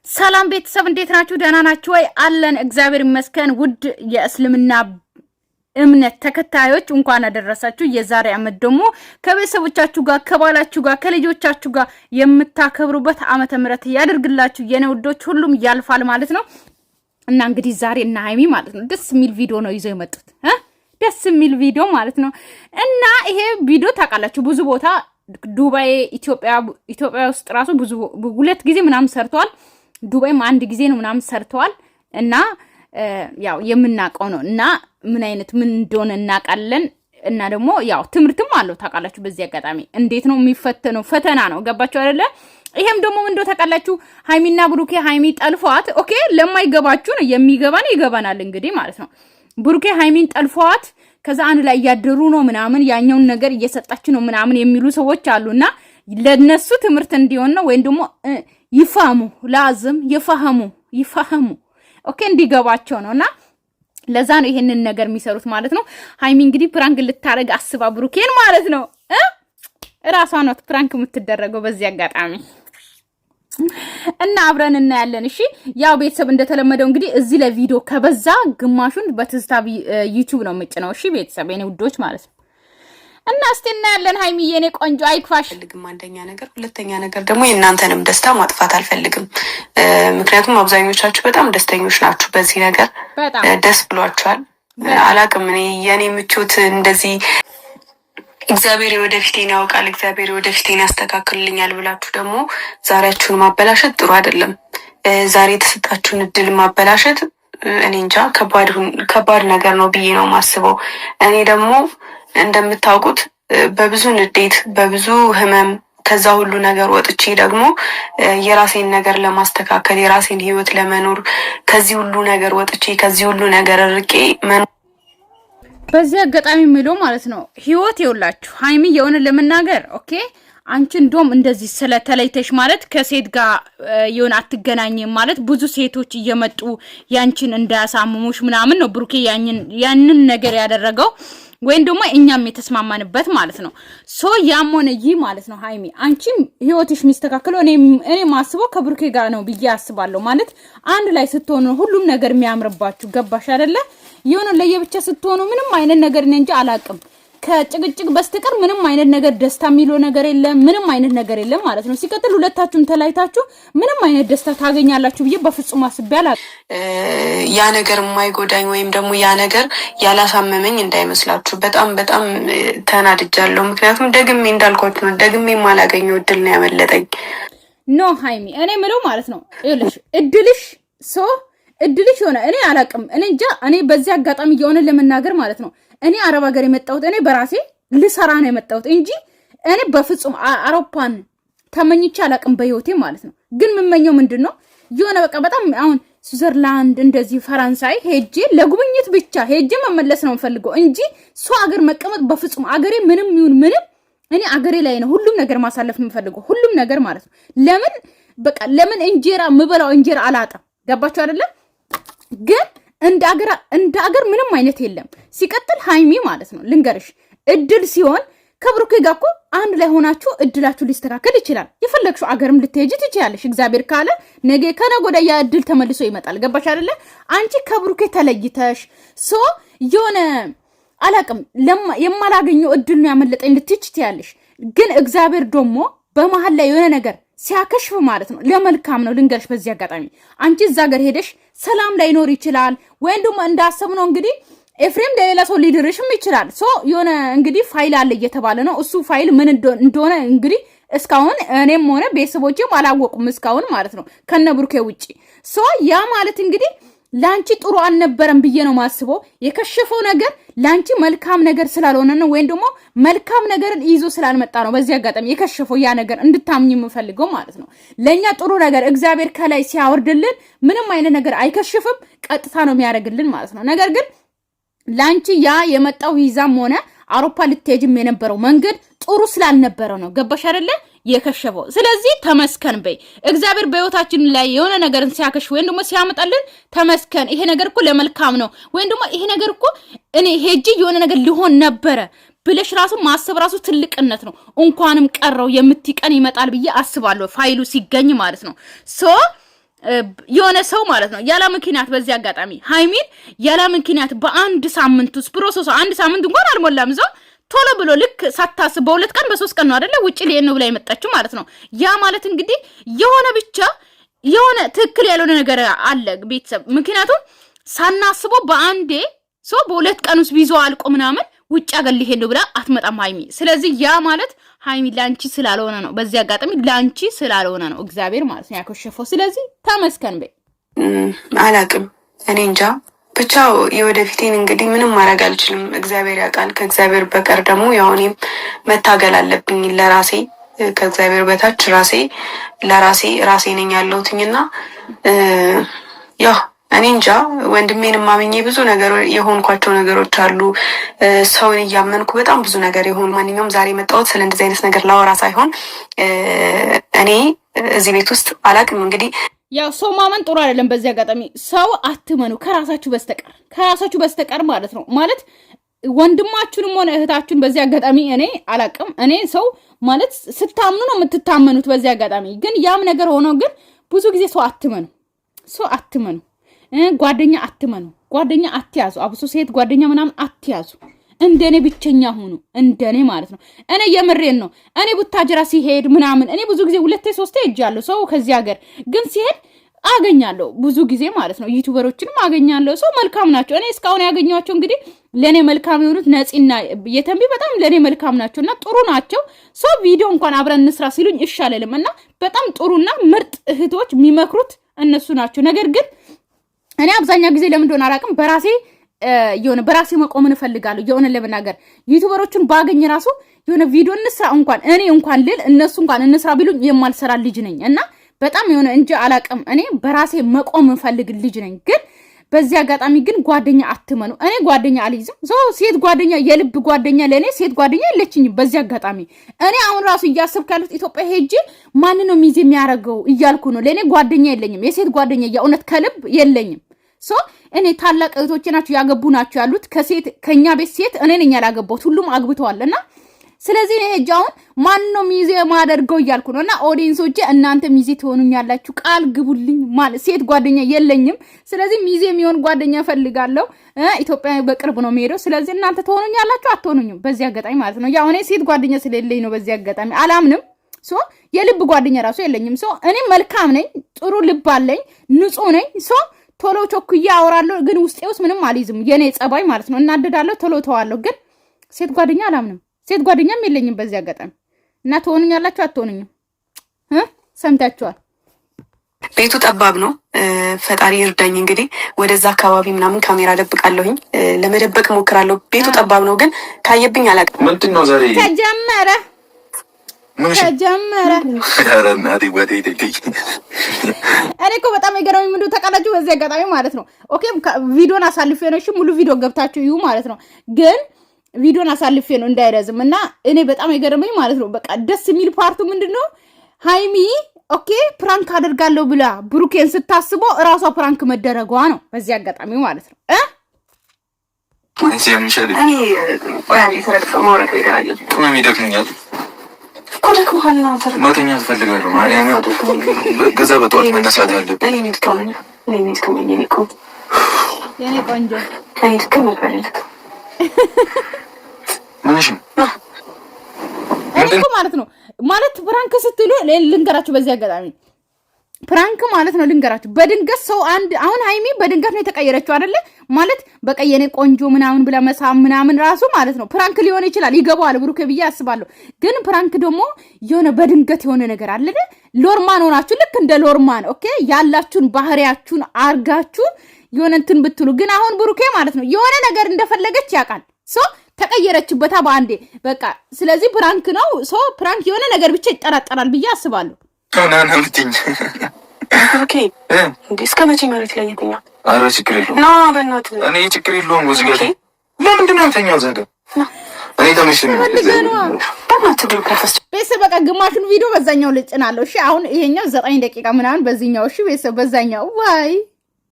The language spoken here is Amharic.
ሰላም ቤተሰብ እንዴት ናችሁ? ደህና ናችሁ ወይ? አለን እግዚአብሔር ይመስገን። ውድ የእስልምና እምነት ተከታዮች እንኳን አደረሳችሁ። የዛሬ አመት ደግሞ ከቤተሰቦቻችሁ ጋር ከባላችሁ ጋር ከልጆቻችሁ ጋር የምታከብሩበት ዓመተ ምህረት ያድርግላችሁ የኔ ውዶች። ሁሉም ያልፋል ማለት ነው እና እንግዲህ ዛሬ እና ሃይሚ ማለት ነው ደስ የሚል ቪዲዮ ነው ይዘው የመጡት ደስ የሚል ቪዲዮ ማለት ነው እና ይሄ ቪዲዮ ታውቃላችሁ ብዙ ቦታ ዱባይ ኢትዮጵያ ውስጥ ራሱ ብዙ ሁለት ጊዜ ምናምን ሰርተዋል። ዱባይም አንድ ጊዜ ነው ምናምን ሰርተዋል እና ያው የምናቀው ነው እና ምን እንደሆነ እናቃለን እና ደግሞ ያው ትምርትም አለው ታውቃላችሁ። በዚህ አጋጣሚ እንዴት ነው የሚፈተነው ፈተና ነው ገባችሁ አይደለ? ይሄም ደግሞ ምን እንደሆነ ታውቃላችሁ። ሃይሚና ብሩኬ ሃይሚ ጠልፏት ኦኬ ለማይገባችሁ ነው የሚገባን ይገባናል እንግዲህ ማለት ነው። ብሩኬ ሃይሚን ጠልፏት ከዛ አንድ ላይ ያደሩ ነው ምናምን ያኛውን ነገር እየሰጣች ነው ምናምን የሚሉ ሰዎች አሉና ለነሱ ትምርት እንዲሆን ነው ወይ ደግሞ ይፋሙ ላዝም ይፋሙ ኦኬ እንዲገባቸው ነውና ለዛ ነው ይሄንን ነገር የሚሰሩት ማለት ነው። ሃይሚ እንግዲህ ፕራንክ ልታረግ አስባ ብሩኬን ማለት ነው ራሷ ነው ፕራንክ የምትደረገው በዚህ አጋጣሚ እና አብረን እናያለን። እሺ ያው ቤተሰብ እንደተለመደው እንግዲህ እዚህ ለቪዲዮ ከበዛ ግማሹን በትዝታ ዩቲዩብ ነው የምጭነው። እሺ ቤተሰብ የኔ ውዶች ማለት ነው እና እስቲ እናያለን። ሃይሚ የኔ ቆንጆ አይክፋሽ ፈልግም አንደኛ ነገር፣ ሁለተኛ ነገር ደግሞ የእናንተንም ደስታ ማጥፋት አልፈልግም። ምክንያቱም አብዛኞቻችሁ በጣም ደስተኞች ናችሁ በዚህ ነገር ደስ ብሏችኋል። አላቅም እኔ የኔ ምቾት እንደዚህ እግዚአብሔር ወደፊቴን ያውቃል እግዚአብሔር ወደፊቴን ያስተካክልልኛል ብላችሁ ደግሞ ዛሬያችሁን ማበላሸት ጥሩ አይደለም። ዛሬ የተሰጣችሁን እድል ማበላሸት እኔ እንጃ ከባድ ነገር ነው ብዬ ነው ማስበው። እኔ ደግሞ እንደምታውቁት በብዙ ንዴት በብዙ ህመም ከዛ ሁሉ ነገር ወጥቼ ደግሞ የራሴን ነገር ለማስተካከል የራሴን ህይወት ለመኖር ከዚህ ሁሉ ነገር ወጥቼ ከዚህ ሁሉ ነገር ርቄ በዚህ አጋጣሚ የሚለው ማለት ነው ህይወት ይውላችሁ ሃይሚ የሆነ ለመናገር ኦኬ አንቺ እንደውም እንደዚህ ስለተለይተሽ ማለት ከሴት ጋር የሆነ አትገናኝም ማለት ብዙ ሴቶች እየመጡ ያንቺን እንዳያሳምሙሽ ምናምን ነው ብሩኬ ያንን ነገር ያደረገው ወይም ደግሞ እኛም የተስማማንበት ማለት ነው። ሶ ያም ሆነ ይህ ማለት ነው ሃይሚ አንቺ ህይወትሽ የሚስተካከለው እኔ ማስበው ከብሩኬ ጋር ነው ብዬ አስባለሁ። ማለት አንድ ላይ ስትሆኑ ሁሉም ነገር የሚያምርባችሁ ገባሽ አይደለ? የሆነ ለየብቻ ስትሆኑ ምንም አይነት ነገር እንጂ አላቅም ከጭቅጭቅ በስተቀር ምንም አይነት ነገር ደስታ የሚለው ነገር የለም፣ ምንም አይነት ነገር የለም ማለት ነው። ሲቀጥል ሁለታችሁም ተላይታችሁ ምንም አይነት ደስታ ታገኛላችሁ ብዬ በፍጹም አስቤ አላቅም። ያ ነገር የማይጎዳኝ ወይም ደግሞ ያ ነገር ያላሳመመኝ እንዳይመስላችሁ። በጣም ተናድጃለሁ። ምክንያቱም ደግሜ እንዳልኳችሁ ነው ደግሜ የማላገኘው እድል ነው ያመለጠኝ። ኖ ሃይሚ እኔ ምለው ማለት ነው ይኸውልሽ እድልሽ ሆነ እኔ አላቅም እኔ እንጃ። እኔ በዚህ አጋጣሚ የሆነ ለመናገር ማለት ነው እኔ አረብ ሀገር የመጣሁት እኔ በራሴ ልሰራ ነው የመጣሁት እንጂ እኔ በፍጹም አውሮፓን ተመኝቼ አላቅም በህይወቴ ማለት ነው። ግን የምመኘው ምንድነው የሆነ በቃ በጣም አሁን ስዊዘርላንድ እንደዚህ ፈረንሳይ ሄጄ ለጉብኝት ብቻ ሄጄ መመለስ ነው የምፈልገው እንጂ ሰው ሀገር መቀመጥ በፍጹም አገሬ ምንም ይሁን ምንም እኔ አገሬ ላይ ነው ሁሉም ነገር ማሳለፍ የምፈልገው ሁሉም ነገር ማለት ነው። ለምን እንጀራ ምበላው እንጀራ አላጣም ገባችሁ አይደለ? ግን እንደ አገር ምንም አይነት የለም። ሲቀጥል ሃይሚ ማለት ነው ልንገርሽ እድል ሲሆን ከብሩኬ ጋር እኮ አንድ ላይ ሆናችሁ እድላችሁ ሊስተካከል ይችላል። የፈለግሽው አገርም ልትሄጂ ትችያለሽ። እግዚአብሔር ካለ ነገ ከነገ ወዲያ ያ እድል ተመልሶ ይመጣል። ገባሽ አይደለ? አንቺ ከብሩኬ ተለይተሽ የሆነ አላቅም የማላገኘው እድል ነው ያመለጠኝ ልትች ትያለሽ። ግን እግዚአብሔር ደግሞ በመሃል ላይ የሆነ ነገር ሲያከሽፍ ማለት ነው ለመልካም ነው። ልንገርሽ በዚህ አጋጣሚ አንቺ እዛ ሀገር ሄደሽ ሰላም ላይኖር ይችላል ወይም ደግሞ እንዳሰብነው እንግዲህ ኤፍሬም ለሌላ ሰው ሊድርሽም ይችላል። የሆነ እንግዲህ ፋይል አለ እየተባለ ነው። እሱ ፋይል ምን እንደሆነ እንግዲህ እስካሁን እኔም ሆነ ቤተሰቦቼም አላወቁም እስካሁን ማለት ነው ከነብሩኬ ውጪ። ያ ማለት እንግዲህ ላንቺ ጥሩ አልነበረም ብዬ ነው ማስበው። የከሸፈው ነገር ላንቺ መልካም ነገር ስላልሆነ ነው ወይም ደግሞ መልካም ነገርን ይዞ ስላልመጣ ነው። በዚህ አጋጣሚ የከሸፈው ያ ነገር እንድታምኝ የምፈልገው ማለት ነው። ለኛ ጥሩ ነገር እግዚአብሔር ከላይ ሲያወርድልን ምንም አይነት ነገር አይከሽፍም፣ ቀጥታ ነው የሚያደርግልን ማለት ነው። ነገር ግን ላንቺ ያ የመጣው ቪዛም ሆነ አውሮፓ ልትሄጂም የነበረው መንገድ ጥሩ ስላልነበረ ነው ገባሽ አይደለ የከሸፈው። ስለዚህ ተመስከን በይ እግዚአብሔር በህይወታችን ላይ የሆነ ነገርን ሲያከሽ ወይም ደግሞ ሲያመጣልን ተመስከን። ይሄ ነገር እኮ ለመልካም ነው ወይም ደግሞ ይሄ ነገር እኮ እኔ ሄጂ የሆነ ነገር ሊሆን ነበረ ብለሽ ራሱ ማሰብ ራሱ ትልቅነት ነው። እንኳንም ቀረው የምትቀን ይመጣል ብዬ አስባለሁ ፋይሉ ሲገኝ ማለት ነው። የሆነ ሰው ማለት ነው ያለ ምክንያት በዚህ አጋጣሚ ሃይሚን ያለ ምክንያት በአንድ ሳምንት ውስጥ ፕሮሰሱ አንድ ሳምንት እንኳን አልሞላም ዘው ቶሎ ብሎ ልክ ሳታስብ በሁለት ቀን በሶስት ቀን ነው አይደለ ውጪ ሊሄድ ነው ብላ የመጣችው ማለት ነው። ያ ማለት እንግዲህ የሆነ ብቻ የሆነ ትክክል ያልሆነ ነገር አለ ቤተሰብ። ምክንያቱም ሳናስበው በአንዴ ሰው በሁለት ቀን ውስጥ ቪዛ አልቆ ምናምን ውጭ አገር ሊሄድ ነው ብላ አትመጣም ሃይሚ። ስለዚህ ያ ማለት ሃይሚ ላንቺ ስላልሆነ ነው፣ በዚህ አጋጣሚ ላንቺ ስላልሆነ ነው እግዚአብሔር ማለት ነው ያከሸፈው። ስለዚህ ተመስገን በይ። አላቅም እኔ እንጃ ብቻ የወደፊቴን እንግዲህ ምንም ማድረግ አልችልም፣ እግዚአብሔር ያውቃል። ከእግዚአብሔር በቀር ደግሞ ያው እኔም መታገል አለብኝ ለራሴ፣ ከእግዚአብሔር በታች ራሴ ነኝ ያለሁትኝና ያው እኔ እንጃ ወንድሜን ማምኜ ብዙ ነገር የሆንኳቸው ነገሮች አሉ። ሰውን እያመንኩ በጣም ብዙ ነገር የሆኑ ማንኛውም ዛሬ መጣሁት ስለ እንደዚህ አይነት ነገር ላወራ ሳይሆን እኔ እዚህ ቤት ውስጥ አላቅም እንግዲህ ያው ሰው ማመን ጥሩ አይደለም። በዚህ አጋጣሚ ሰው አትመኑ ከራሳችሁ በስተቀር ማለት ነው። ማለት ወንድማችሁንም ሆነ እህታችሁን በዚህ አጋጣሚ እኔ አላቅም። እኔ ሰው ማለት ስታምኑ ነው የምትታመኑት። በዚህ አጋጣሚ ግን ያም ነገር ሆኖ ግን ብዙ ጊዜ ሰው አትመኑ፣ ጓደኛ አትመኑ፣ ጓደኛ አትያዙ። አብሶ ሴት ጓደኛ ምናምን አትያዙ። እንደኔ ብቸኛ ሆኑ፣ እንደኔ ማለት ነው። እኔ የምሬን ነው። እኔ ቡታጅራ ሲሄድ ምናምን እኔ ብዙ ጊዜ 2-3 ሄጃለሁ። ሰው ከዚህ ሀገር ግን ሲሄድ አገኛለሁ ብዙ ጊዜ ማለት ነው። ዩቲዩበሮችንም አገኛለሁ። ሰው መልካም ናቸው። እኔ እስካሁን ያገኘኋቸው እንግዲህ ለኔ መልካም የሆኑት ነፂና የተንቢ በጣም ለኔ መልካም ናቸውና ጥሩ ናቸው። ሰው ቪዲዮ እንኳን አብረን እንስራ ሲሉኝ እሺ አልልም እና በጣም ጥሩና ምርጥ እህቶች የሚመክሩት እነሱ ናቸው። ነገር ግን እኔ አብዛኛው ጊዜ ለምን እንደሆነ አላውቅም በራሴ መቆም እንፈልጋለሁ። የሆነ ለመናገር ዩቲዩበሮቹን ባገኝ ራሱ የሆነ ቪዲዮ እንስራ እንኳን ልል እነሱ እንኳን እንስራ ቢሉኝ የማልሰራ ልጅ ነኝ እና በጣም የሆነ እንጂ አላውቅም። እኔ በራሴ መቆም እንፈልግ ልጅ ነኝ። ግን በዚህ አጋጣሚ ግን ጓደኛ አትመኑ። እኔ ጓደኛ አልይዝም። ሴት ጓደኛ የልብ ጓደኛ ለኔ ሴት ጓደኛ የለችኝም። በዚህ አጋጣሚ እኔ አሁን ራሱ እያሰብኩ ያሉት ኢትዮጵያ ሄጄ ማን ነው ሚዜ የሚያደርገው እያልኩ ነው። ለኔ ጓደኛ የለኝም። የሴት ጓደኛ የእውነት ከልብ የለኝም። እኔ ታላቅ እህቶቼ ናቸው ያገቡ ናቸው ያሉት ከኛ ቤት ሴት እኔ ነኝ ያላገባሁት። ሁሉም አግብተዋልና ስለዚህ እኔ ሄጃውን ማን ነው ሚዜ ማደርገው እያልኩ ነውና ኦዲየንሶቼ እናንተ ሚዜ ትሆኑኛላችሁ ቃል ግቡልኝ። ማለት ሴት ጓደኛ የለኝም። ስለዚህ ሚዜ የሚሆን ጓደኛ ፈልጋለሁ። ኢትዮጵያ በቅርብ ነው የሚሄደው። ስለዚህ እናንተ ትሆኑኛላችሁ አትሆኑኝም? በዚህ አጋጣሚ ማለት ነው። ያው እኔ ሴት ጓደኛ ስለሌለኝ ነው በዚህ አጋጣሚ አላምንም። የልብ ጓደኛ ራሱ የለኝም። እኔ መልካም ነኝ፣ ጥሩ ልብ አለኝ፣ ንጹህ ነኝ። ቶሎ ቾክዬ አወራለሁ፣ ግን ውስጤ ውስጥ ምንም አልይዝም። የኔ ጸባይ ማለት ነው። እናደዳለሁ፣ ቶሎ ተዋለሁ። ግን ሴት ጓደኛ አላምንም። ሴት ጓደኛም የለኝም በዚህ አጋጣሚ እና ትሆኑኛላችሁ አትሆኑኝም? ሰምታችኋል። ቤቱ ጠባብ ነው። ፈጣሪ ይርዳኝ። እንግዲህ ወደዛ አካባቢ ምናምን ካሜራ ደብቃለሁኝ፣ ለመደበቅ ሞክራለሁ። ቤቱ ጠባብ ነው፣ ግን ካየብኝ አላውቅም። ምንድነው ዛሬ ተጀመረ እኔ እኮ በጣም የገረመኝ ምንድነው ተቃላችሁ በዚህ አጋጣሚ ማለት ነው። ኦኬ ቪዲዮን አሳልፌ ነው እሺ፣ ሙሉ ቪዲዮ ገብታችሁ እዩ ማለት ነው። ግን ቪዲዮን አሳልፌ ነው እንዳይረዝም እና እኔ በጣም የገረመኝ ማለት ነው በቃ ደስ የሚል ፓርቱ ምንድነው ሃይሚ ኦኬ ፕራንክ አደርጋለሁ ብላ ብሩኬን ስታስበው እራሷ ፕራንክ መደረጓ ነው በዚህ አጋጣሚ ማለት ነው። ማተኛ ትፈልጋለሁ ገዛ በጠዋት መነሳት ያለብኝ የኔ ቆንጆ እኔ ማለት ነው ማለት ፕራንክ ስትሉ ልንገራችሁ በዚህ አጋጣሚ ፕራንክ ማለት ነው ልንገራችሁ። በድንገት ሰው አሁን ሃይሚ በድንገት ነው የተቀየረችው አይደለ? ማለት በቃ የኔ ቆንጆ ምናምን ብላ መሳም ምናምን ራሱ ማለት ነው ፕራንክ ሊሆን ይችላል። ይገባዋል ብሩክ ብዬ አስባለሁ። ግን ፕራንክ ደግሞ የሆነ በድንገት የሆነ ነገር አለ። ሎርማን ሆናችሁ ልክ እንደ ሎርማን ኦኬ ያላችሁን ባህሪያችሁን አርጋችሁ የሆነ እንትን ብትሉ ግን አሁን ብሩኬ ማለት ነው የሆነ ነገር እንደፈለገች ያውቃል። ተቀየረችበታ በአንዴ በቃ። ስለዚህ ፕራንክ ነው ፕራንክ የሆነ ነገር ብቻ ይጠራጠራል ብዬ አስባለሁ። ኦኬ እስከ መቼ መሬት ላይ የተኛ? ኧረ ችግር የለውም። ና በእናትህ እኔ ችግር የለውም። ወዝጋ ለምንድን ነው የምተኛው? ዘጋ እኔ ተመሽኝ ቤተሰብ በቃ ግማሹን ቪዲዮ በዛኛው ልጭናለሁ። እሺ አሁን ይሄኛው 9 ደቂቃ ምናምን በዚህኛው እሺ ቤተሰብ በዛኛው ዋይ